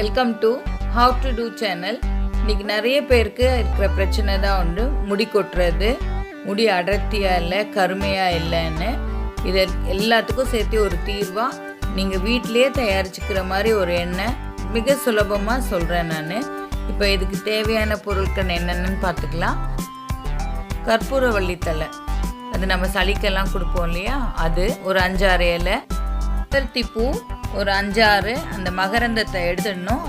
Welcome to how to do channel. இன்றைக்கி நிறைய பேருக்கு இருக்கிற பிரச்சனை தான் உண்டு, முடி கொட்டுறது, முடி அடர்த்தியாக இல்லை, கருமையாக இல்லைன்னு. இதை எல்லாத்துக்கும் சேர்த்து ஒரு தீர்வாக நீங்கள் வீட்டிலையே தயாரிச்சுக்கிற மாதிரி ஒரு எண்ணெய் மிக சுலபமாக சொல்கிறேன் நான். இப்போ இதுக்கு தேவையான பொருட்கள் என்னென்னு பார்த்துக்கலாம். கற்பூரவள்ளி அது நம்ம சளிக்கெல்லாம் கொடுப்போம் இல்லையா, அது ஒரு 5-6 இலை. பூ ஒரு 5-6 அந்த மகரந்தத்தை எடுத்துடணும்.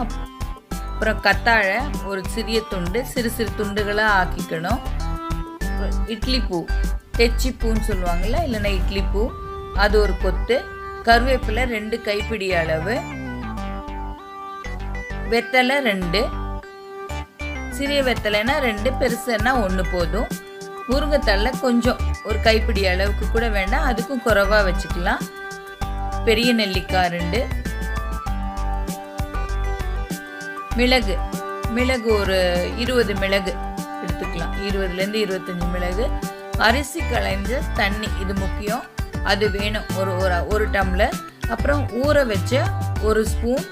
அப்புறம் கத்தாழை ஒரு சிறிய துண்டு, சிறு சிறு துண்டுகளாக ஆக்கிக்கணும். இட்லி பூ, தெச்சி பூன்னு சொல்லுவாங்கள்ல, இல்லைன்னா இட்லி பூ, அது ஒரு கொத்து. கருவேப்பிலை 2 கைப்பிடி அளவு. வெத்தலை 2, சிறிய வெத்தலைன்னா 2, பெருசுன்னா 1 போதும். முருங்கைத்தலை கொஞ்சம் ஒரு கைப்பிடி அளவுக்கு கூட வேண்டாம், அதுக்கும் குறைவாக வச்சுக்கலாம். பெரிய நெல்லிக்காய் 2. மிளகு ஒரு 20 மிளகு எடுத்துக்கலாம், 20லேருந்து 25 மிளகு. அரிசி களைஞ்ச தண்ணி, இது முக்கியம், அது வேணும், ஒரு டம்ளர். அப்புறம் ஊற வச்ச 1 ஸ்பூன்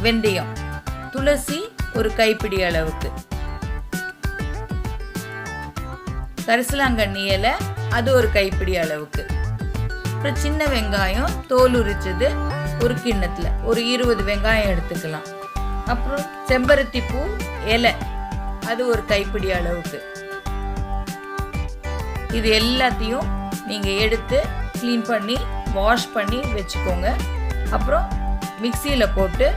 வெந்தயம். துளசி ஒரு கைப்பிடி அளவுக்கு. கரிசலாங்கண்ணி இலை அது ஒரு கைப்பிடி அளவுக்கு. அப்புறம் சின்ன வெங்காயம் தோல் உரிச்சது ஒரு கிண்ணத்தில் ஒரு 20 வெங்காயம் எடுத்துக்கலாம். அப்புறம் செம்பருத்தி பூ இலை அது ஒரு கைப்பிடி அளவுக்கு. இது எல்லாத்தையும் நீங்கள் எடுத்து க்ளீன் பண்ணி வாஷ் பண்ணி வச்சுக்கோங்க. அப்புறம் மிக்சியில் போட்டு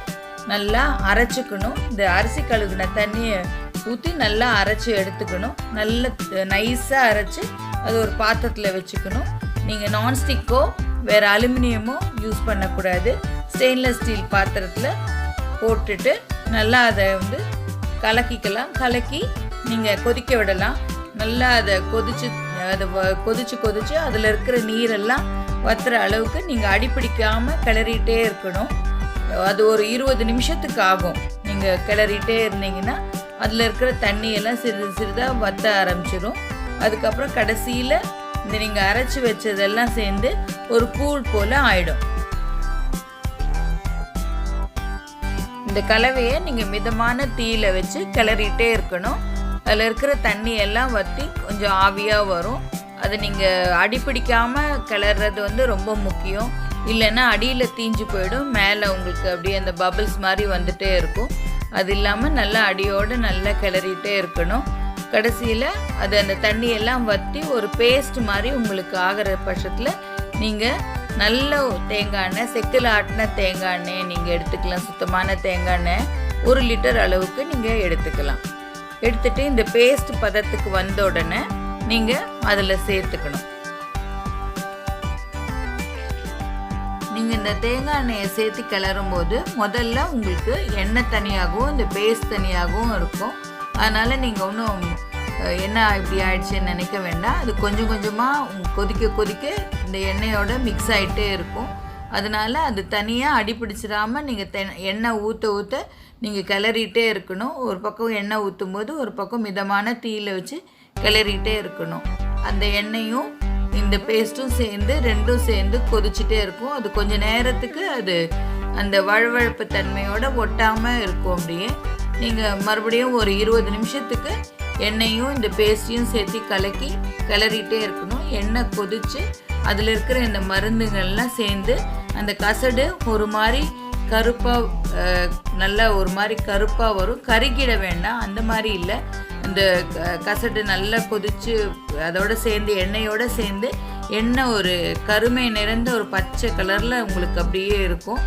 நல்லா அரைச்சிக்கணும். இந்த அரிசி கழுகுன தண்ணியை ஊற்றி நல்லா அரைச்சி எடுத்துக்கணும். நல்ல நைஸாக அரைச்சி அது ஒரு பாத்திரத்தில் வச்சுக்கணும். நீங்கள் நான்ஸ்டிக்கோ வேறு அலுமினியமோ யூஸ் பண்ணக்கூடாது. ஸ்டெயின்லெஸ் ஸ்டீல் பாத்திரத்தில் போட்டுட்டு நல்லா அதை கலக்கிக்கலாம். கலக்கி நீங்கள் கொதிக்க விடலாம். நல்லா அதை கொதிச்சு அதில் இருக்கிற நீரெல்லாம் வத்துற அளவுக்கு நீங்கள் அடிப்பிடிக்காமல் கிளறிட்டே இருக்கணும். அது ஒரு 20 நிமிஷத்துக்கு ஆகும். நீங்கள் கிளறிட்டே இருந்தீங்கன்னா அதில் இருக்கிற தண்ணியெல்லாம் சிறிதாக வத்த ஆரம்பிச்சிடும். அதுக்கப்புறம் கடைசியில் இந்த நீங்கள் அரைச்சி வச்சதெல்லாம் சேர்ந்து ஒரு கூழ் போல் ஆயிடும். இந்த கலவையை நீங்கள் மிதமான தீயில வச்சு கிளறிட்டே இருக்கணும். அதில் இருக்கிற தண்ணியெல்லாம் வற்றி கொஞ்சம் ஆவியாக வரும். அது நீங்கள் அடிப்பிடிக்காமல் கிளறது ரொம்ப முக்கியம். இல்லைன்னா அடியில் தீஞ்சு போயிடும். மேலே உங்களுக்கு அப்படியே அந்த பபிள்ஸ் மாதிரி வந்துட்டே இருக்கும். அது இல்லாமல் நல்லா அடியோடு நல்லா கிளறிட்டே இருக்கணும். கடைசியில் அது அந்த தண்ணியெல்லாம் வற்றி ஒரு பேஸ்ட் மாதிரி உங்களுக்கு ஆகிற பட்சத்தில் நீங்கள் நல்ல தேங்காய் எண்ணெய், செக்கில் ஆட்டின தேங்காய் எண்ணெய் நீங்கள் எடுத்துக்கலாம். சுத்தமான தேங்காய் எண்ணெய் 1 லிட்டர் அளவுக்கு நீங்கள் எடுத்துக்கலாம். எடுத்துகிட்டு இந்த பேஸ்ட் பதத்துக்கு வந்த உடனே நீங்கள் அதில் சேர்த்துக்கணும். நீங்கள் இந்த தேங்காய் எண்ணெயை சேர்த்து கிளறும் போது முதல்ல உங்களுக்கு எண்ணெய் தனியாகவும் இந்த பேஸ்ட் தனியாகவும் இருக்கும். அதனால் நீங்கள் ஒன்றும் என்ன இப்படி ஆயிடுச்சுன்னு நினைக்க வேண்டாம். அது கொஞ்சம் கொஞ்சமாக கொதிக்க இந்த எண்ணெயோட மிக்ஸ் ஆகிட்டே இருக்கும். அதனால் அது தனியாக அடிப்பிடிச்சிடாமல் நீங்கள் எண்ணெய் ஊற்ற நீங்கள் கிளறிட்டே இருக்கணும். ஒரு பக்கம் எண்ணெய் ஊற்றும் போது ஒரு பக்கம் மிதமான தீயில் வச்சு கிளறிட்டே இருக்கணும். அந்த எண்ணெயும் இந்த பேஸ்ட்டும் சேர்ந்து 2ம் சேர்ந்து கொதிச்சுட்டே இருக்கும். அது கொஞ்சம் நேரத்துக்கு அது அந்த வழுவழுப்பு தன்மையோடு ஒட்டாமல் இருக்கும். அப்படியே நீங்கள் மறுபடியும் ஒரு 20 நிமிஷத்துக்கு எண்ணெயும் இந்த பேஸ்ட்டையும் சேர்த்து கிளறிட்டே இருக்கணும். எண்ணெய் கொதித்து அதில் இருக்கிற இந்த மருந்துகள்லாம் சேர்ந்து அந்த கசடு ஒரு மாதிரி கருப்பாக நல்லா ஒரு மாதிரி கருப்பாக வரும். கருகிட வேண்டாம், அந்த மாதிரி இல்லை. இந்த கசடு நல்லா கொதித்து அதோடு சேர்ந்து எண்ணெயோடு சேர்ந்து எண்ணெய் ஒரு கருமை நிறைந்த ஒரு பச்சை கலரில் உங்களுக்கு அப்படியே இருக்கும்.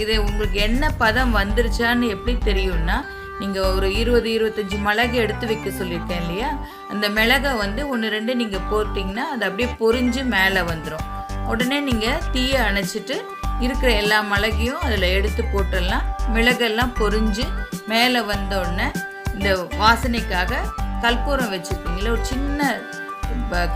இது உங்களுக்கு எண்ணெய் பதம் வந்துருச்சான்னு எப்படி தெரியும்னா, நீங்கள் ஒரு 20-25 மிளகு எடுத்து வைக்க சொல்லியிருக்கேன் இல்லையா, அந்த மிளகை 1-2 நீங்கள் போட்டிங்கன்னா அது அப்படியே பொரிஞ்சு மேலே வந்துடும். உடனே நீங்கள் தீயை அணைச்சிட்டு இருக்கிற எல்லா மிளகையும் அதில் எடுத்து போட்டுடலாம். மிளகெல்லாம் பொரிஞ்சு மேலே வந்தோடனே இந்த வாசனைக்காக கற்பூரம் வச்சுருக்கீங்களா, ஒரு சின்ன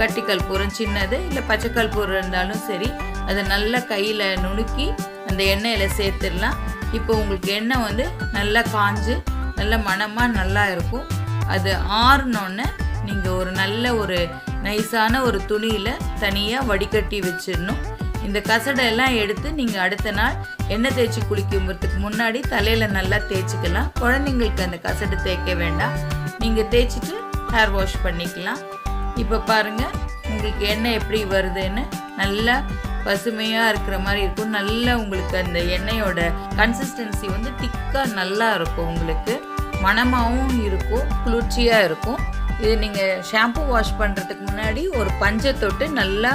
கட்டி கற்பூரம், சின்னது இல்லை பச்சை கற்பூரம் இருந்தாலும் சரி, அதை நல்லா கையில் நுணுக்கி அந்த எண்ணெயில் சேர்த்துடலாம். இப்போ உங்களுக்கு எண்ணெய் நல்லா காஞ்சு நல்ல மணமாக நல்லா இருக்கும். அது ஆறுனோடனே நீங்கள் ஒரு நல்ல ஒரு நைஸான ஒரு துணியில் தனியாக வடிகட்டி வச்சிடணும். இந்த கசடை எல்லாம் எடுத்து நீங்கள் அடுத்த நாள் எண்ணெய் தேய்ச்சி குளிக்கிறதுக்கு முன்னாடி தலையில் நல்லா தேய்ச்சிக்கலாம். குழந்தைங்களுக்கு அந்த கசடு தேய்க்க வேண்டாம், நீங்கள் தேய்ச்சிட்டு ஹேர் வாஷ் பண்ணிக்கலாம். இப்போ பாருங்கள் உங்களுக்கு எண்ணெய் எப்படி வருதுன்னு, நல்லா பசுமையாக இருக்கிற மாதிரி இருக்கும். நல்லா உங்களுக்கு அந்த எண்ணெயோட கன்சிஸ்டன்சி வந்து திக்காக நல்லா இருக்கும், உங்களுக்கு மணமாகவும் இருக்கும், குளிர்ச்சியாக இருக்கும். இது நீங்கள் ஷாம்பு வாஷ் பண்ணுறதுக்கு முன்னாடி ஒரு பஞ்சை தொட்டு நல்லா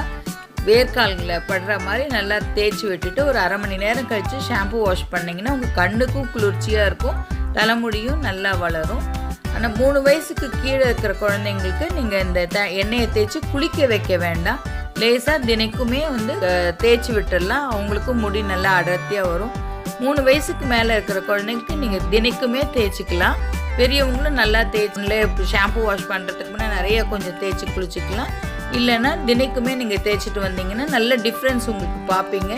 வேர்க்கால்களை படுற மாதிரி நல்லா தேய்ச்சி விட்டுட்டு ஒரு அரை மணி நேரம் கழித்து ஷாம்பு வாஷ் பண்ணிங்கன்னா உங்கள் கண்ணுக்கும் குளிர்ச்சியாக இருக்கும், தலைமுடியும் நல்லா வளரும். ஆனால் 3 வயசுக்கு கீழே இருக்கிற குழந்தைங்களுக்கு நீங்கள் இந்த எண்ணெயை தேய்ச்சி குளிக்க வைக்க வேண்டாம், லேசாக தினைக்குமே வந்து தேய்ச்சி விட்டுடலாம், அவங்களுக்கும் முடி நல்லா அடர்த்தியாக வரும். 3 வயசுக்கு மேலே இருக்கிற குழந்தைங்களுக்கு நீங்கள் தினைக்குமே தேய்ச்சிக்கலாம். பெரியவங்களும் நல்லா தேய்ச்சிலே ஷாம்பு வாஷ் பண்ணுறதுக்கு முன்னாடி நிறைய கொஞ்சம் தேய்ச்சி குளிச்சிக்கலாம். இல்லைன்னா தினைக்குமே நீங்கள் தேய்ச்சிட்டு வந்தீங்கன்னா நல்ல டிஃப்ரென்ஸ் உங்களுக்கு பார்ப்பீங்க.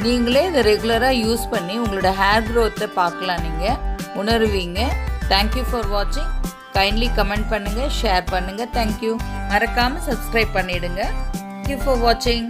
நீங்களே இதை ரெகுலராக யூஸ் பண்ணி உங்களோட ஹேர் க்ரோத்தை பார்க்கலாம், நீங்கள் உணருவீங்க. தேங்க்யூ ஃபார் வாட்சிங். கைண்ட்லி கமெண்ட் பண்ணுங்கள், ஷேர் பண்ணுங்கள். தேங்க்யூ. மறக்காமல் சப்ஸ்கிரைப் பண்ணிவிடுங்க. தேங்க்யூ ஃபார் வாட்சிங்.